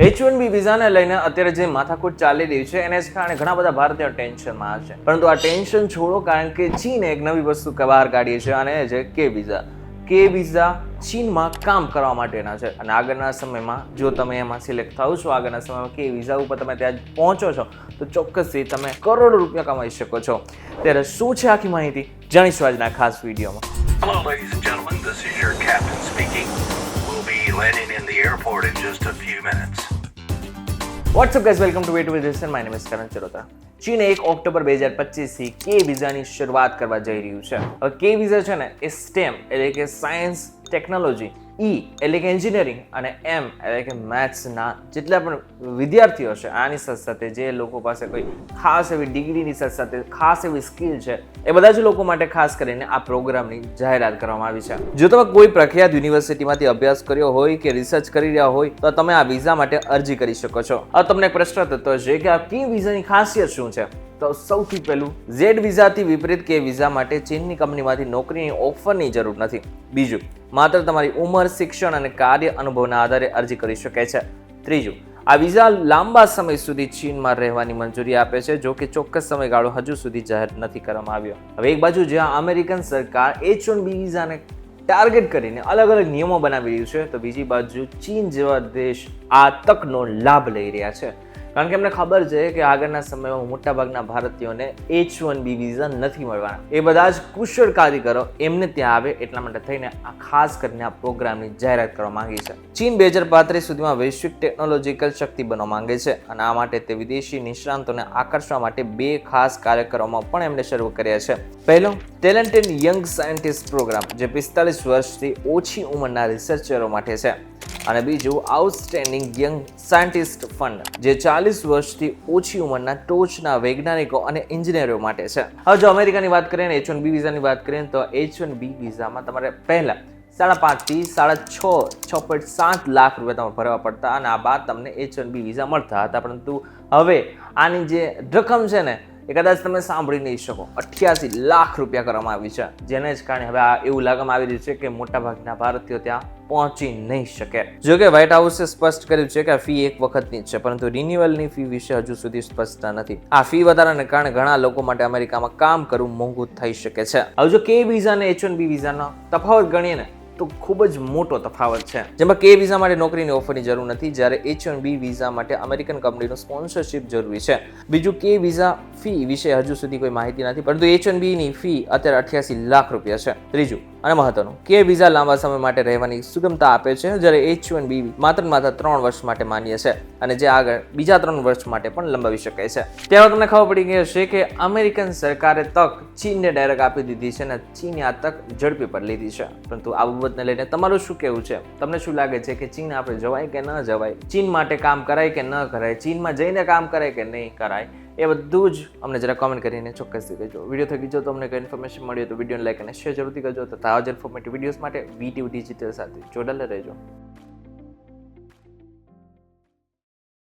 H1B વિઝાને લઈને અત્યારે જે માથાકૂટ ચાલી રહી છે એને જ કારણે ઘણા બધા ભારતીયો ટેન્શનમાં હશે, પરંતુ આ ટેન્શન છોડો, કારણ કે ચીને એક નવી વસ્તુ બહાર કાઢી છે અને એ છે કે વિઝા. કે વિઝા ચીનમાં કામ કરવા માટેના છે અને આગળના સમયમાં જો તમે એમાં સિલેક્ટ થાવ છો, આગળના સમયમાં કે વિઝા ઉપર તમે ત્યાં પહોંચો છો તો ચોક્કસથી તમે કરોડો રૂપિયા કમાઈ શકો છો. ત્યારે શું છે આખી માહિતી જાણીશું આજના ખાસ વિડીયોમાં. Hello, ladies and gentlemen. This is your captain speaking. We'll be landing in the airport in just a few minutes. What's up guys, welcome to Way to Vision. My name is Karan Chirota. ચીન 1 October 2025 થી કે વિઝાની શરૂઆત કરવા જઈ રહ્યું છે. હવે કે વિઝા છે ને એ સ્ટેમ એટલે કે સાયન્સ ટેકનોલોજી, ઈ એટલે કે એન્જિનિયરિંગ અને એમ એટલે કે મેથ્સના જેટલા પણ વિદ્યાર્થીઓ છે આની સાથે સાથે જે લોકો પાસે કોઈ ખાસ એવી ડિગ્રીની સાથે સાથે ખાસ એવી સ્કિલ છે એ બધા જ લોકો માટે ખાસ કરીને આ પ્રોગ્રામની જાહેરાત કરવામાં આવી છે. જો તમે કોઈ પ્રખ્યાત યુનિવર્સિટીમાંથી અભ્યાસ કર્યો હોય કે રિસર્ચ કરી રહ્યા હોય તો તમે આ વિઝા માટે અરજી કરી શકો છો. હવે તમને એક પ્રશ્ન થતો હશે કે આ કે વિઝાની ખાસિયત શું છે? તો સૌથી પહેલું, ઝેડ વિઝાથી વિપરીત કે વિઝા માટે ચીનની કંપનીમાંથી નોકરીની ઓફરની જરૂર નથી. બીજું, માત્ર તમારી ઉંમર, શિક્ષણ અને કાર્ય અનુભવના આધારે અરજી કરી શકે છે. ત્રીજું, આ વિઝા લાંબા સમય સુધી ચીનમાં રહેવાની મંજૂરી આપે છે, જો કે ચોક્કસ સમયગાળો હજુ સુધી જાહેર નથી કરવામાં આવ્યો. હવે એક બાજુ જ્યાં અમેરિકન સરકાર H1B વિઝાને ટાર્ગેટ કરીને અલગ અલગ નિયમો બનાવી રહ્યું છે, તો બીજી બાજુ ચીન જેવા દેશ આ તકનો લાભ લઈ રહ્યા છે. કારણ કે એમને ખબર છે કે આગળના સમયમાં મોટાભાગના ભારતીયોને H1B વિઝા નથી મળવાના. એ બધા જ કુશળ કારીગરો એમને ત્યાં આવે એટલા માટે થઈને આ ખાસ કરીને આ પ્રોગ્રામની જાહેરાત કરવા માંગી છે. ચીન 2035 સુધીમાં વૈશ્વિક ટેકનોલોજીકલ શક્તિ બનવા માંગે છે અને આ માટે તે વિદેશી નિષ્ણાંતોને આકર્ષવા માટે 2 ખાસ કાર્યક્રમો પણ એમણે શરૂ કર્યા છે. પહેલો, ટેલેન્ટેડ યંગ સાયન્ટિસ્ટ પ્રોગ્રામ, જે 45 વર્ષથી ઓછી ઉંમરના રિસર્ચરો માટે છે, અને બીજું આઉટસ્ટેન્ડિંગ યંગ સાયન્ટિસ્ટ ફંડ, જે 40 વર્ષથી ઓછી ઉંમરના ટોચના વૈજ્ઞાનિકો અને એન્જિનિયરો માટે છે. હવે જો અમેરિકાની વાત કરીએ ને H1B વિઝાની વાત કરીએ તો H1B વિઝામાં તમારે પહેલા 5.5 થી 6.7 લાખ રૂપિયા તમે ભરવા પડતા અને આ બાદ તમને H1B વિઝા મળતા હતા. પરંતુ હવે આની જે રકમ છે ને એ કદાચ તમે સાંભળી નહીં શકો, 88 લાખ રૂપિયા કરવામાં આવી છે, જેને જ કારણે હવે આ એવું લાગવામાં આવી રહ્યું છે કે મોટાભાગના ભારતીયો ત્યાં પહોંચી નહીં શકે. જો કે વ્હાઇટ હાઉસે સ્પષ્ટ કર્યું છે કે આ ફી એક વખતની જ છે, પરંતુ રિન્યુઅલની ફી વિશે હજુ સુધી સ્પષ્ટતા નથી. આ ફી વધારાને કારણે ઘણા લોકો માટે અમેરિકામાં કામ કરવું મોંઘું થઈ શકે છે. હવે જો કે વિઝા અને H1B વિઝાનો તફાવત ગણીએ ને તો ખૂબ જ મોટો તફાવત છે. જેમાં કે વિઝા માટે નોકરીની ઓફરની જરૂર નથી, જ્યારે H1B વિઝા માટે અમેરિકન કંપનીનો સ્પોન્સરશિપ જરૂરી છે. બીજું, કે વિઝા ફી વિશે હજુ સુધી કોઈ માહિતી નથી, પરંતુ H1B ની ફી અત્યારે 88 લાખ રૂપિયા છે. ત્રીજું અને મહત્વનું, કે વિઝા લાંબા સમય માટે રહેવાની સુગમતા આપે છે, જ્યારે H1B માત્ર 3 વર્ષ માટે માન્ય છે અને જે આગળ બીજા 3 વર્ષ માટે પણ લંબાવી શકાય છે. ત્યારે તમને ખબર પડી ગઈ હશે કે અમેરિકન સરકારે તક ચીનને ડાયરેક્ટ આપી દીધી છે અને ચીને આ તક ઝડપી પર લીધી છે. પરંતુ આ બાબતને લઈને તમારું શું કહેવું છે? તમને શું લાગે છે કે ચીન આપણે જવાય કે ન જવાય? ચીન માટે કામ કરાય કે ન કરાય? ચીનમાં જઈને કામ કરાય કે નહીં કરાય? એ બધું જ અમને જરા કોમેન્ટ કરીને ચોક્કસથી કહેજો. વિડીયો થકી જો તમને કંઈ ઇન્ફોર્મેશન મળી તો વિડીયોને લાઈક અને શેર જરૂરથી કરજો. તથા આવા જ ઇન્ફોર્મેટિવ વિડીયોઝ માટે VTV ડિજિટલ સાથે જોડાયેલા રહેજો.